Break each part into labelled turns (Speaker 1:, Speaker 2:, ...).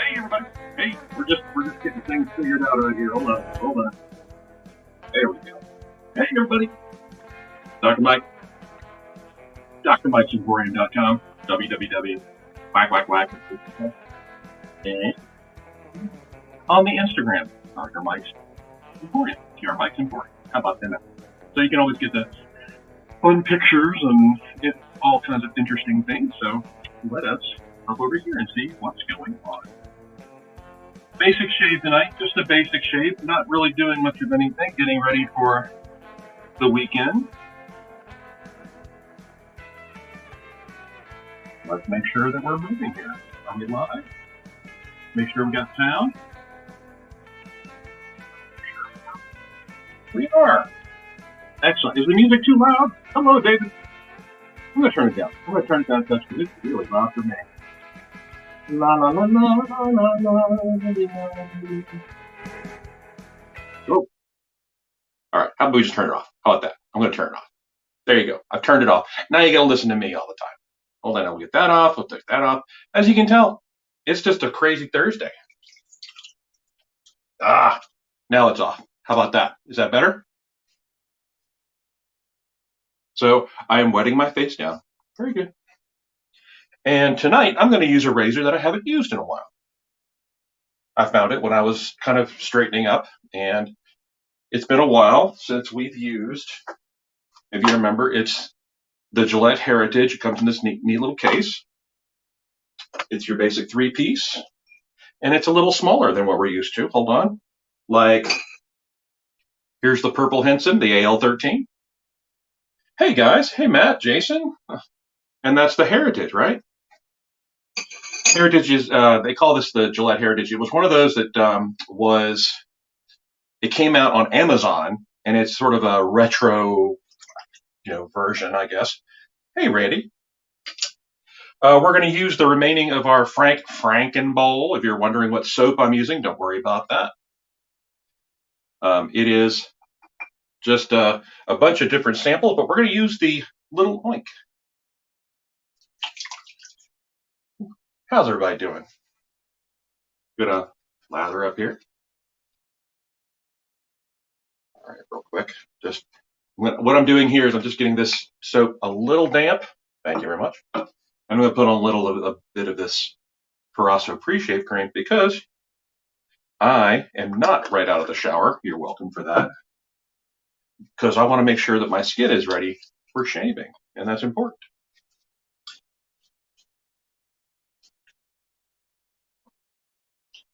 Speaker 1: Hey everybody. Hey, we're just getting things figured out right here. Hold on. There we go. Hey everybody. Dr. Mike. DrMike'sEmporium.com. www. Whack whack whack. And on the Instagram, Dr. Mike's Emporium. Mike's Emporium. How about that? So you can always get the fun pictures and get all kinds of interesting things. So let us hop over here and see what's going on. Basic shave tonight, just a basic shave, not really doing much of anything, getting ready for the weekend. Let's make sure that we're moving here. Are we live? Make sure we got sound. We are. Excellent. Is the music too loud? Hello, David. I'm going to turn it down. I'm going to turn it down because it's really loud for me. La la la la la la la. Oh. All right. How about we just turn it off? How about that? I'm going to turn it off. There you go. I've turned it off. Now you got to listen to me all the time. Hold on. I'll get that off. We'll take that off. As you can tell, it's just a crazy Thursday. Now it's off. How about that? Is that better? So I am wetting my face down. Very good. And tonight I'm going to use a razor that I haven't used in a while. I found it when I was kind of straightening up, and it's been a while since we've used, if you remember, it's the Gillette Heritage. It comes in this neat little case. It's your basic 3-piece, and it's a little smaller than what we're used to. Hold on. Like, here's the Purple Henson, the AL13. Hey guys, hey Matt, Jason, and that's the Heritage, right? Heritage is, they call this the Gillette Heritage. It was one of those that it came out on Amazon, and it's sort of a retro, version, I guess. Hey, Randy. We're going to use the remaining of our Franken bowl. If you're wondering what soap I'm using, don't worry about that. It is just a bunch of different samples, but we're going to use the little oink. How's everybody doing? Gonna lather up here. All right, real quick. Just what I'm doing here is I'm just getting this soap a little damp. Thank you very much. I'm going to put on a bit of this Parasso pre-shave cream because I am not right out of the shower. You're welcome for that. Because I want to make sure that my skin is ready for shaving, and that's important.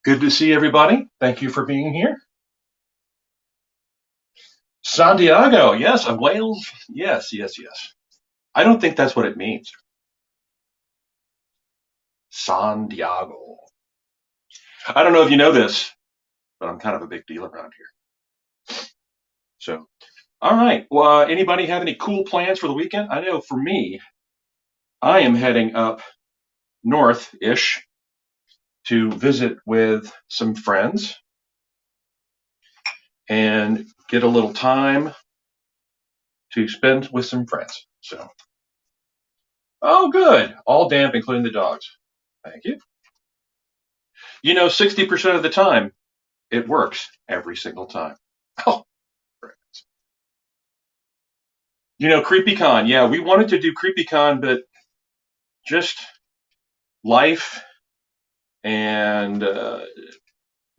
Speaker 1: Good to see everybody. Thank you for being here. Santiago, yes, of Wales. Yes. I don't think that's what it means. Santiago. I don't know if you know this, but I'm kind of a big deal around here. So, all right. Well, anybody have any cool plans for the weekend? I know for me, I am heading up north-ish to visit with some friends and get a little time to spend with some friends. So, oh, good. All damp, including the dogs. Thank you. 60% of the time, it works every single time. Oh, CreepyCon. Yeah, we wanted to do CreepyCon, but just life and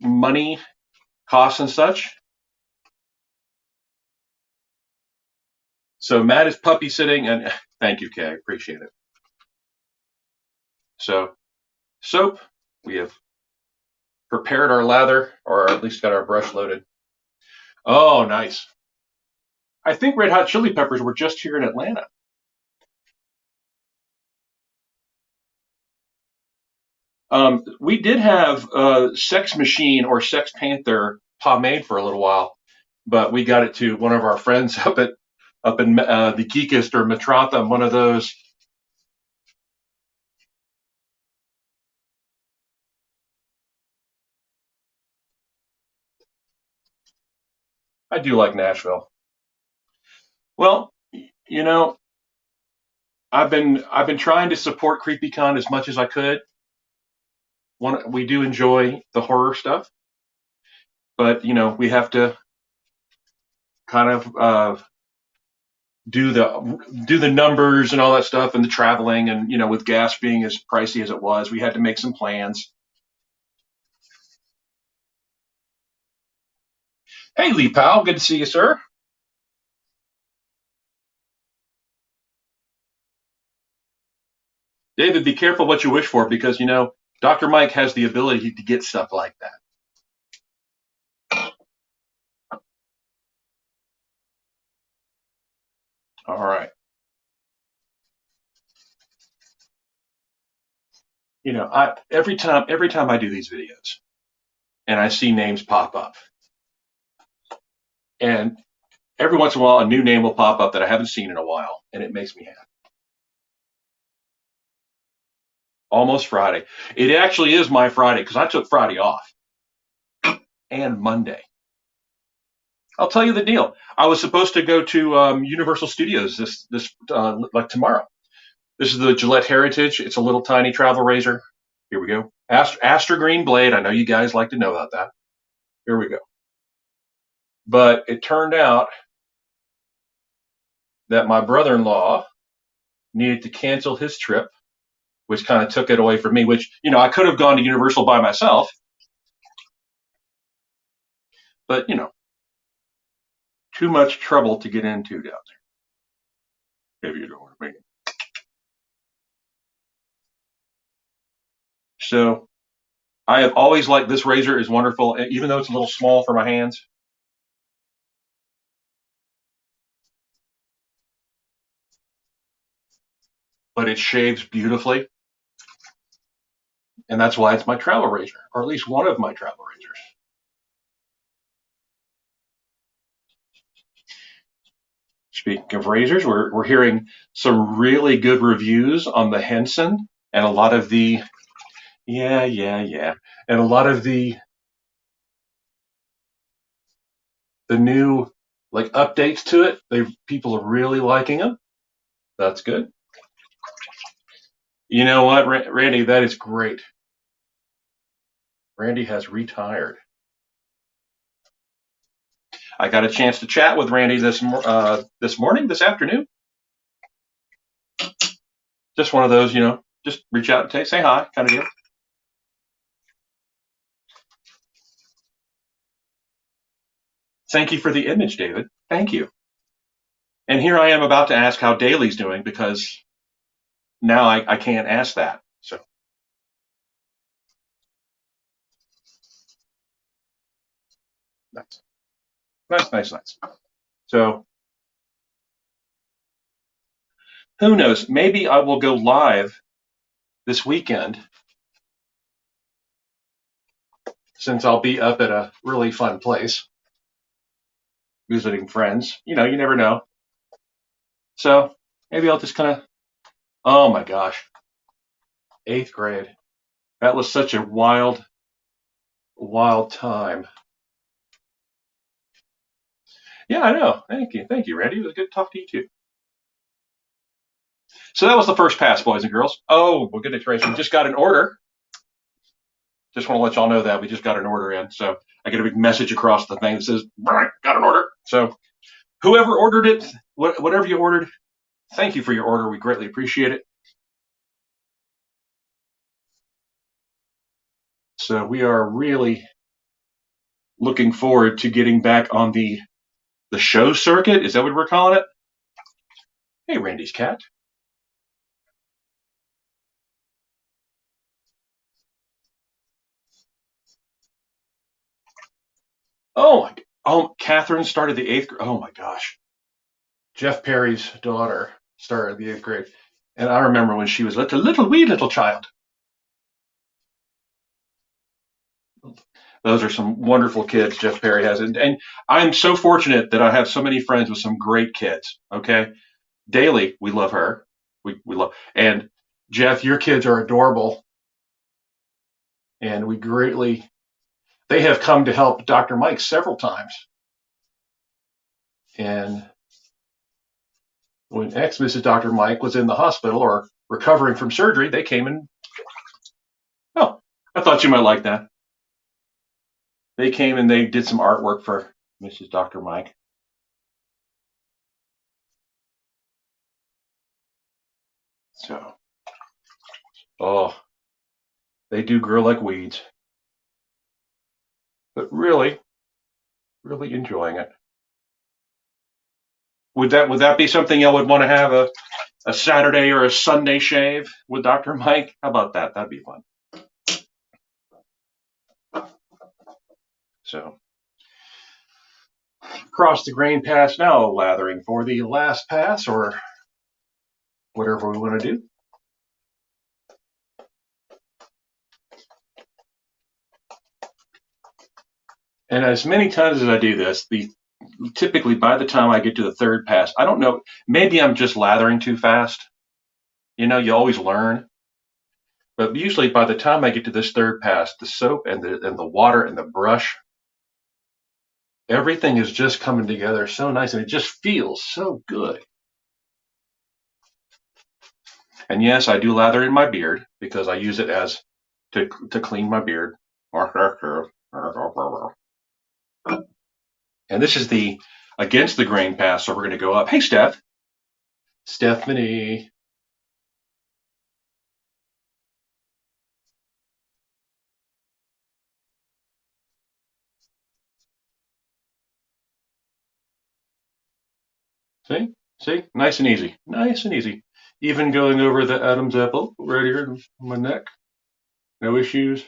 Speaker 1: money, costs and such. So Matt is puppy sitting, and thank you, Kay. I appreciate it. So, soap, we have prepared our lather, or at least got our brush loaded. Oh, nice. I think Red Hot Chili Peppers were just here in Atlanta. We did have Sex Machine or Sex Panther pomade for a little while, but we got it to one of our friends up in the Geekest or Matratham, one of those. I do like Nashville. Well, I've been trying to support CreepyCon as much as I could, we do enjoy the horror stuff, but we have to kind of do the numbers and all that stuff and the traveling, and with gas being as pricey as it was, we had to make some plans. Hey, Lee Powell, good to see you, sir. David, be careful what you wish for because Dr. Mike has the ability to get stuff like that. All right. Every time I do these videos and I see names pop up, and every once in a while a new name will pop up that I haven't seen in a while, and it makes me happy. Almost Friday. It actually is my Friday because I took Friday off and Monday. I'll tell you the deal. I was supposed to go to Universal Studios this like tomorrow. This is the Gillette Heritage. It's a little tiny travel razor. Here we go. Astra Green Blade. I know you guys like to know about that. Here we go. But it turned out that my brother-in-law needed to cancel his trip, which kind of took it away from me, which, I could have gone to Universal by myself, but, too much trouble to get into down there, if you know what I mean. So I have always liked this razor is wonderful, even though it's a little small for my hands. But it shaves beautifully, and that's why it's my travel razor, or at least one of my travel razors. Speaking of razors, we're hearing some really good reviews on the Henson and a lot of the yeah, and a lot of the new like updates to it. People are really liking them. That's good. You know what, Randy? That is great. Randy has retired. I got a chance to chat with Randy this afternoon. Just one of those, just reach out and say hi, kind of deal. Thank you for the image, David. Thank you. And here I am about to ask how Daly's doing because now I can't ask that. So nice. So who knows? Maybe I will go live this weekend since I'll be up at a really fun place visiting friends. You never know. So maybe I'll just kind of, oh my gosh, eighth grade. That was such a wild time. Yeah, I know. Thank you, Randy. It was good to talk to you too. So that was the first pass, boys and girls. Oh, well, goodness gracious, we just got an order. Just want to let y'all know that we just got an order in. So I get a big message across the thing that says, got an order. So whoever ordered it, whatever you ordered, thank you for your order. We greatly appreciate it. So we are really looking forward to getting back on the show circuit. Is that what we're calling it? Hey, Randy's cat. Oh, Catherine started the eighth grade. Oh my gosh. Jeff Perry's daughter started the eighth grade. And I remember when she was a wee little child. Those are some wonderful kids Jeff Perry has. And I'm so fortunate that I have so many friends with some great kids. Okay. Daly, we love her. We love, and Jeff, your kids are adorable. And they have come to help Dr. Mike several times. And when ex-Mrs. Dr. Mike was in the hospital or recovering from surgery, they came and, oh, I thought you might like that. They came and they did some artwork for Mrs. Dr. Mike. So, oh, they do grow like weeds, but really, really enjoying it. Would that be something y'all would want to have a Saturday or a Sunday shave with Dr. Mike? How about that? That'd be fun. So, across the grain pass now, lathering for the last pass or whatever we want to do. And as many times as I do this, typically by the time I get to the third pass, I don't know, maybe I'm just lathering too fast. You know, you always learn. But usually by the time I get to this third pass, the soap and the water and the brush, everything is just coming together so nice and it just feels so good. And yes, I do lather in my beard because I use it as to clean my beard. And this is the against the grain pass, so we're going to go up. Hey, Stephanie. See, nice and easy, nice and easy. Even going over the Adam's apple right here on my neck, no issues.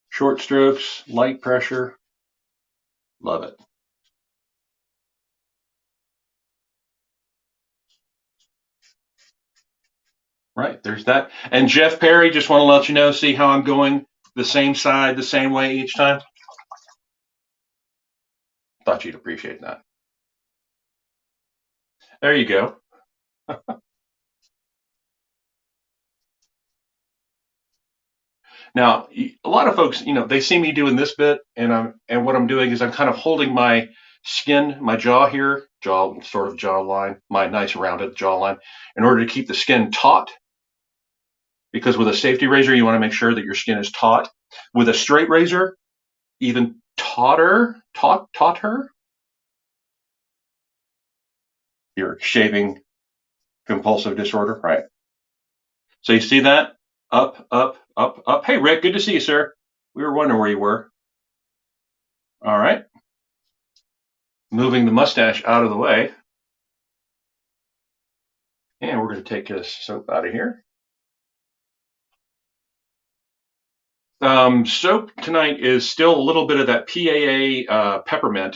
Speaker 1: Short strokes, light pressure, love it. Right, there's that. And Jeff Perry, just want to let you know, see how I'm going the same side, the same way each time? Thought you'd appreciate that. There you go. Now, a lot of folks, they see me doing this bit, and what I'm doing is I'm kind of holding my skin, my jaw here, sort of jawline, my nice rounded jawline, in order to keep the skin taut. Because with a safety razor, you want to make sure that your skin is taut. With a straight razor, even tauter. You're shaving compulsive disorder, right? So you see that? Up, up, up, up. Hey, Rick, good to see you, sir. We were wondering where you were. All right. Moving the mustache out of the way. And we're going to take this soap out of here. Soap tonight is still a little bit of that PAA peppermint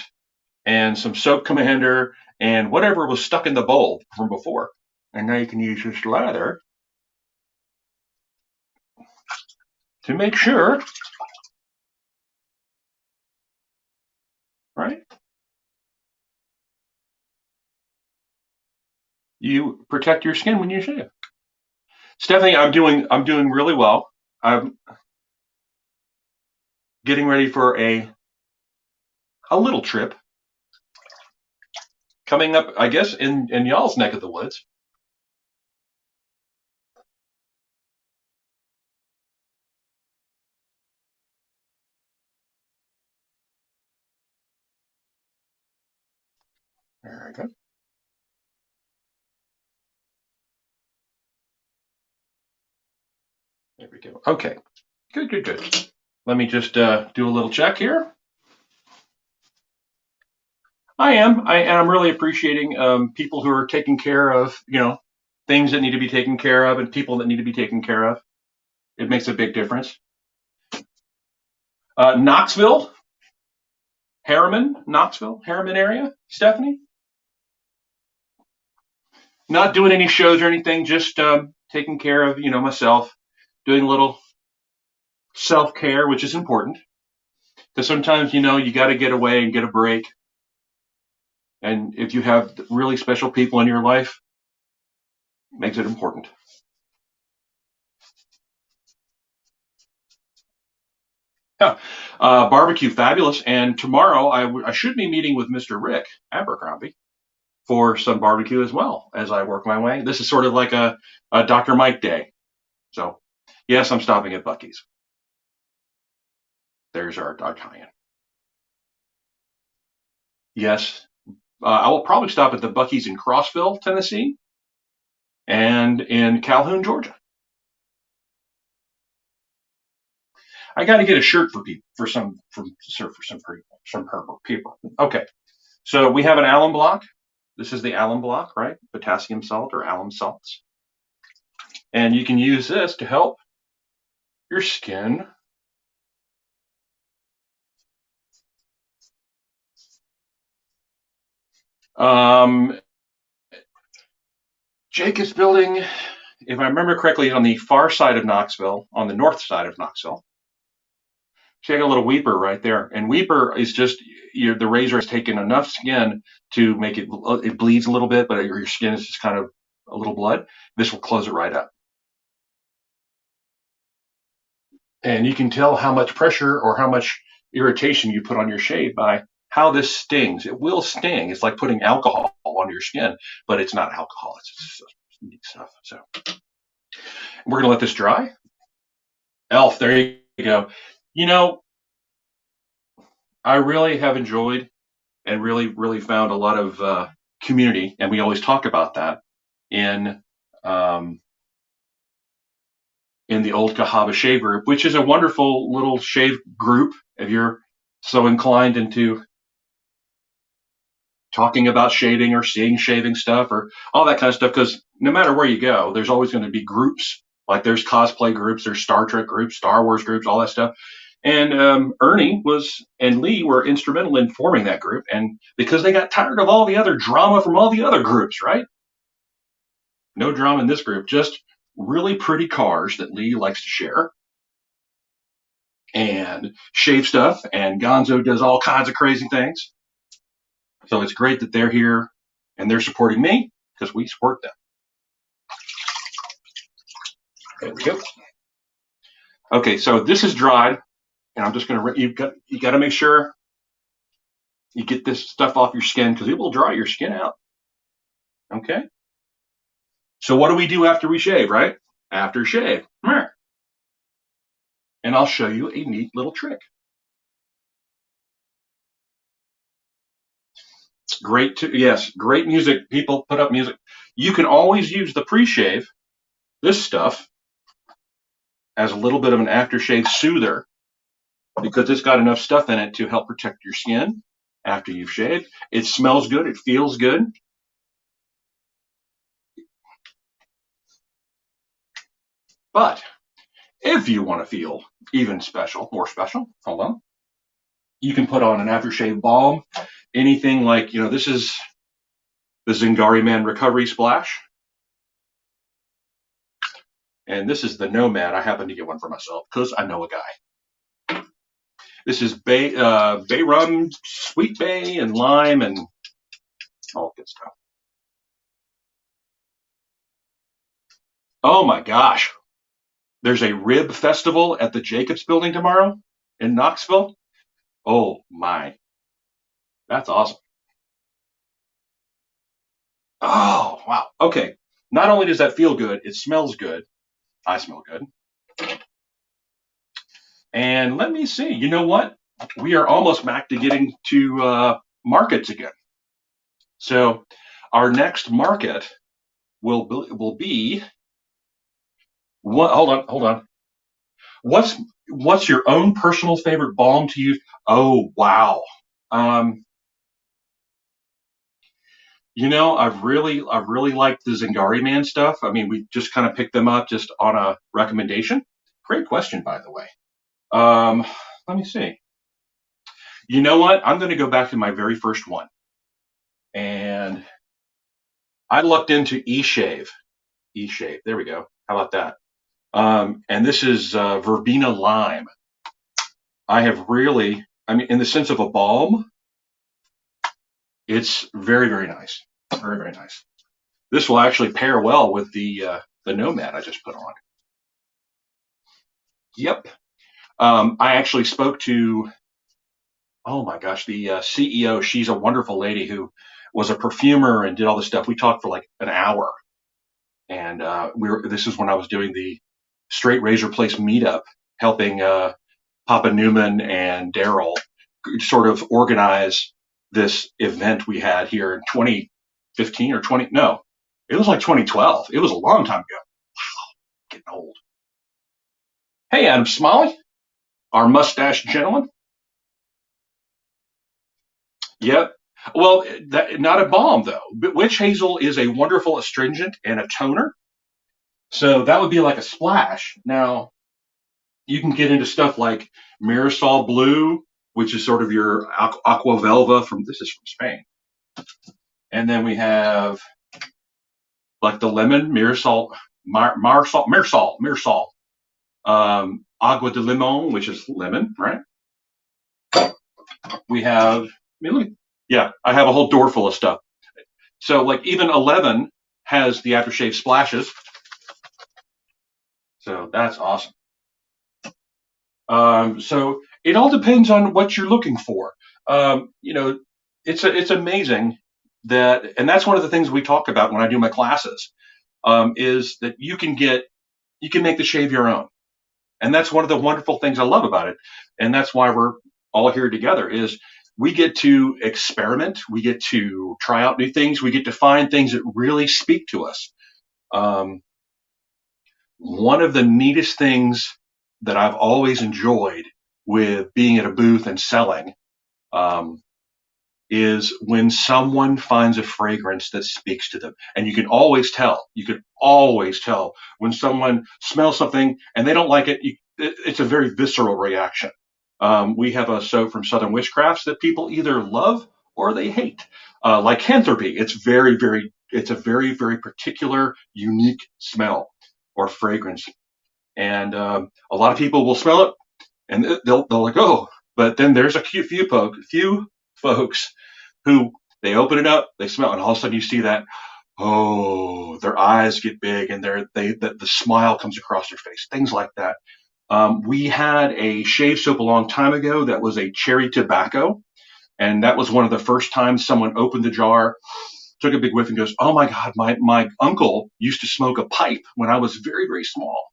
Speaker 1: and some soap commander and whatever was stuck in the bowl from before. And now you can use this lather to make sure, right? You protect your skin when you shave. Stephanie, I'm doing really well. I'm getting ready for a little trip coming up, I guess, in y'all's neck of the woods. There I go. There we go. Okay. Good, good, good. Let me just do a little check here. I'm really appreciating people who are taking care of, things that need to be taken care of and people that need to be taken care of. It makes a big difference. Knoxville, Harriman area, Stephanie? Not doing any shows or anything, just taking care of, myself, doing a little self-care, which is important. Because sometimes, you got to get away and get a break. And if you have really special people in your life, it makes it important. Yeah. Barbecue, fabulous. And tomorrow I should be meeting with Mr. Rick Abercrombie for some barbecue as well as I work my way. This is sort of like a Dr. Mike day. So, yes, I'm stopping at Buc-ee's. There's our tie-in. Yes, I will probably stop at the Buc-ee's in Crossville, Tennessee, and in Calhoun, Georgia. I got to get a shirt for people, for some people. Okay, so we have an alum block. This is the alum block, right? Potassium salt or alum salts, and you can use this to help your skin. Um, Jacob's building, if I remember correctly, on the far side of Knoxville, on the north side of Knoxville. See, I got a little weeper right there. And weeper is just the razor has taken enough skin to make it bleeds a little bit, but your skin is just kind of a little blood. This will close it right up. And you can tell how much pressure or how much irritation you put on your shave by how this stings. It will sting. It's like putting alcohol on your skin, but it's not alcohol. It's just neat stuff. So we're going to let this dry. Elf, there you go. You know, I really have enjoyed and really found a lot of community, and we always talk about that in um, in the old Cahaba Shave Group, which is a wonderful little shave group. If you're so inclined into talking about shaving or seeing shaving stuff or all that kind of stuff, because no matter where you go, there's always going to be groups. Like there's cosplay groups, there's Star Trek groups, Star Wars groups, all that stuff. And Ernie and Lee were instrumental in forming that group, and because they got tired of all the other drama from all the other groups, right? No drama in this group, just really pretty cars that Lee likes to share and shave stuff, and Gonzo does all kinds of crazy things. So it's great that they're here and they're supporting me because we support them. There we go. Okay, so this is dried, and I'm just gonna. You got to make sure you get this stuff off your skin because it will dry your skin out. Okay. So what do we do after we shave, right? After shave, and I'll show you a neat little trick. Yes, great music. People put up music. You can always use the pre-shave, this stuff, as a little bit of an aftershave soother because it's got enough stuff in it to help protect your skin after you've shaved. It smells good. It feels good. But if you want to feel even more special, hold on, you can put on an aftershave balm. Anything like, this is the Zingari Man Recovery Splash. And this is the Nomad. I happen to get one for myself because I know a guy. This is bay rum, sweet bay, and lime, and all good stuff. Oh my gosh. There's a rib festival at the Jacobs building tomorrow in Knoxville. Oh my. That's awesome. Oh, wow. Okay. Not only does that feel good, it smells good. I smell good. And let me see. You know what? We are almost back to getting to markets again. So our next market will be what? Hold on. What's your own personal favorite balm to use? Oh wow. Um, I've really liked the Zingari Man stuff. I mean, we just kind of picked them up just on a recommendation. Great question, by the way. Um, Let me see. You know what? I'm going to go back to my very first one, and I looked into eShave. eShave. There we go. How about that? And this is verbena lime. I mean, in the sense of a balm, it's very nice. Very nice. This will actually pair well with the Nomad I just put on. Yep. I actually spoke to, oh my gosh, the CEO. She's a wonderful lady who was a perfumer and did all this stuff. We talked for like an hour, and this is when I was doing the Straight Razor Place meetup, helping Papa Newman and Daryl sort of organize this event we had here in 2015 or 20, no, it was like 2012. It was a long time ago. Getting old. Hey, Adam Smalley, our mustache gentleman. Yep. Well, not a balm though. But witch hazel is a wonderful astringent and a toner. So that would be like a splash. Now, you can get into stuff like Mirasol Blue, which is sort of your aqua velva from, this is from Spain. And then we have like the lemon, Mirasol, agua de limon, which is lemon, right? We have, yeah, I have a whole door full of stuff. So like even 11 has the aftershave splashes. So that's awesome. So it all depends on what you're looking for. You know, it's amazing that, and that's one of the things we talk about when I do my classes, is that you can make the shave your own. And that's one of the wonderful things I love about it. And that's why we're all here together is we get to experiment. We get to try out new things. We get to find things that really speak to us. Um, One of the neatest things that I've always enjoyed with being at a booth and selling, um, is when someone finds a fragrance that speaks to them. And you can always tell when someone smells something and they don't like it. It's a very visceral reaction. We have a soap from Southern Witchcrafts that people either love or they hate. Lycanthropy, it's a very, very particular, unique smell or fragrance. And a lot of people will smell it and they'll like, oh, but then there's a few folks who they open it up, they smell it, and all of a sudden you see that, oh, their eyes get big and the smile comes across their face, things like that. We had a shave soap a long time ago that was a cherry tobacco, and that was one of the first times someone opened the jar, took a big whiff, and goes, "Oh my God, my uncle used to smoke a pipe when I was very very small,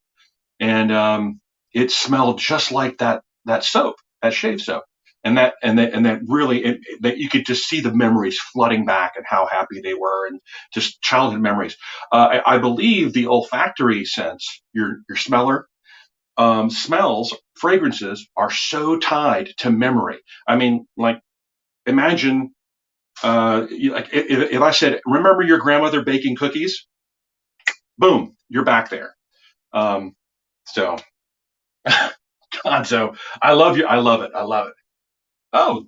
Speaker 1: and it smelled just like that soap, that shave soap." And that really that you could just see the memories flooding back and how happy they were and just childhood memories. I believe the olfactory sense, your smeller, smells, fragrances are so tied to memory. I mean, like imagine, like if I said, "Remember your grandmother baking cookies?" Boom, you're back there. So, God, so I love you. I love it. I love it. Oh,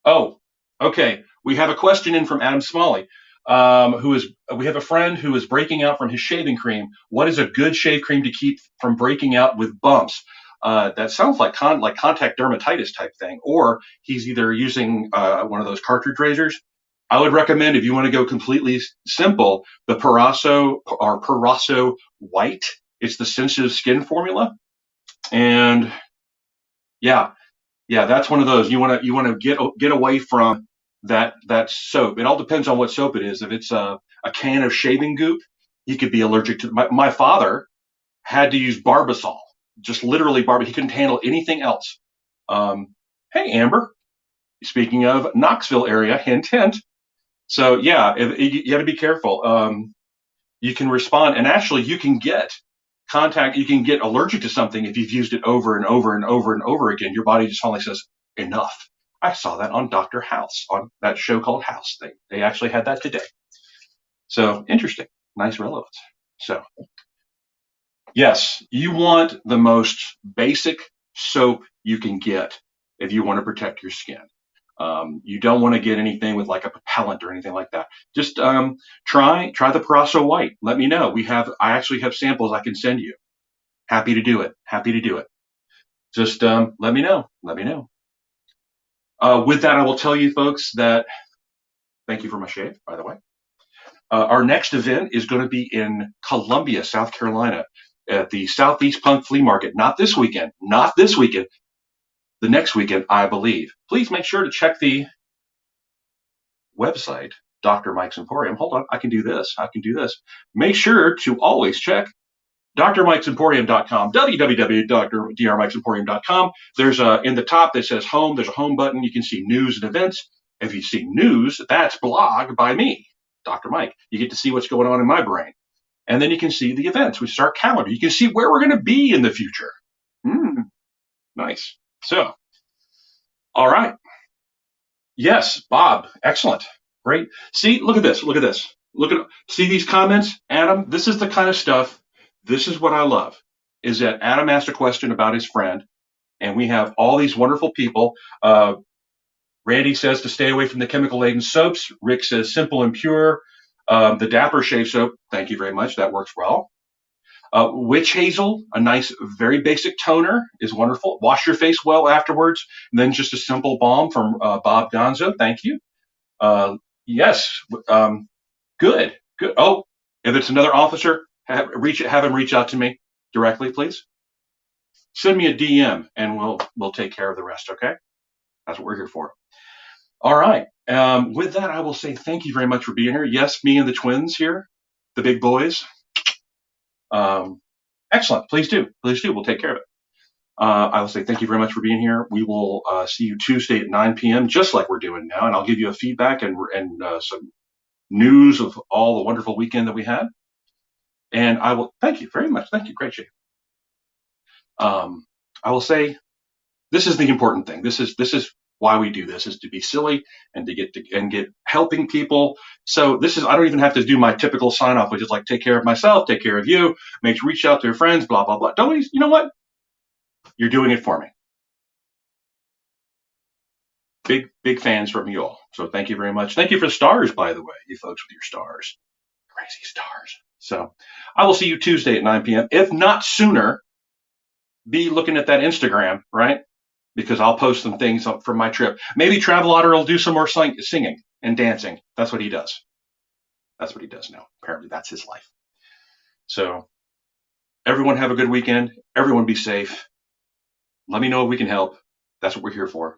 Speaker 1: oh, okay. We have a question in from Adam Smalley, we have a friend who is breaking out from his shaving cream. What is a good shave cream to keep from breaking out with bumps? That sounds like contact dermatitis type thing, or he's either using one of those cartridge razors. I would recommend if you want to go completely simple, the Perasso White. It's the sensitive skin formula, and yeah, yeah, that's one of those you want to get away from that soap. It all depends on what soap it is. If it's a can of shaving goop, he could be allergic to. My father had to use Barbasol, just literally He couldn't handle anything else. Hey, Amber. Speaking of Knoxville area, hint hint. So yeah, you got to be careful. You can respond, and actually, you can get contact. You can get allergic to something if you've used it over and over and over and over again. Your body just finally says enough. I saw that on Dr. House, on that show called House. They actually had that today. So interesting, nice relevance. So yes, you want the most basic soap you can get if you want to protect your skin. You don't want to get anything with like a propellant or anything like that. Just try the Perasso White. Let me know. I actually have samples I can send you. Happy to do it. Happy to do it. Just let me know. Let me know. With that, I will tell you folks that thank you for my shave, by the way. Our next event is going to be in Columbia, South Carolina, at the Southeast Punk Flea Market. Not this weekend. Not this weekend. The next weekend, I believe. Please make sure to check the website, Dr. Mike's Emporium. Hold on. I can do this. I can do this. Make sure to always check drmikesemporium.com, www.drmikesemporium.com. There's in the top that says home, there's a home button. You can see news and events. If you see news, that's blog by me, Dr. Mike. You get to see what's going on in my brain. And then you can see the events, which is our calendar. You can see where we're going to be in the future. Nice. So, all right. Yes, Bob. Excellent. Great. See, look at this. Look at this. See these comments, Adam? This is the kind of stuff. This is what I love. Is that Adam asked a question about his friend, and we have all these wonderful people. Randy says to stay away from the chemical-laden soaps. Rick says simple and pure. The Dapper Shave Soap. Thank you very much. That works well. Witch hazel, a nice, very basic toner, is wonderful. Wash your face well afterwards. And then just a simple balm from Bob Gonzo. Thank you. Yes. Good. Oh, if it's another officer, have him reach out to me directly, please. Send me a DM, and we'll take care of the rest. Okay. That's what we're here for. All right. With that, I will say thank you very much for being here. Yes, me and the twins here, the big boys. Excellent. Please do. We'll take care of it. I will say thank you very much for being here. We will see you Tuesday at 9 p.m., just like we're doing now, and I'll give you a feedback and some news of all the wonderful weekend that we had. And I will thank you very much. Thank you. Great, Jay. I will say this is the important thing. This is why we do this, is to be silly and to get helping people. So I don't even have to do my typical sign off, which is like take care of myself, take care of you, reach out to your friends, blah blah blah. You know what? You're doing it for me. Big fans from you all. So thank you very much. Thank you for the stars, by the way, you folks with your stars. Crazy stars. So I will see you Tuesday at 9 p.m. If not sooner, be looking at that Instagram, right? Because I'll post some things up from my trip. Maybe Travel Otter will do some more singing and dancing. That's what he does. That's what he does now. Apparently that's his life. So everyone have a good weekend. Everyone be safe. Let me know if we can help. That's what we're here for.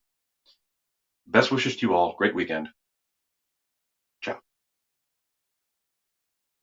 Speaker 1: Best wishes to you all. Great weekend.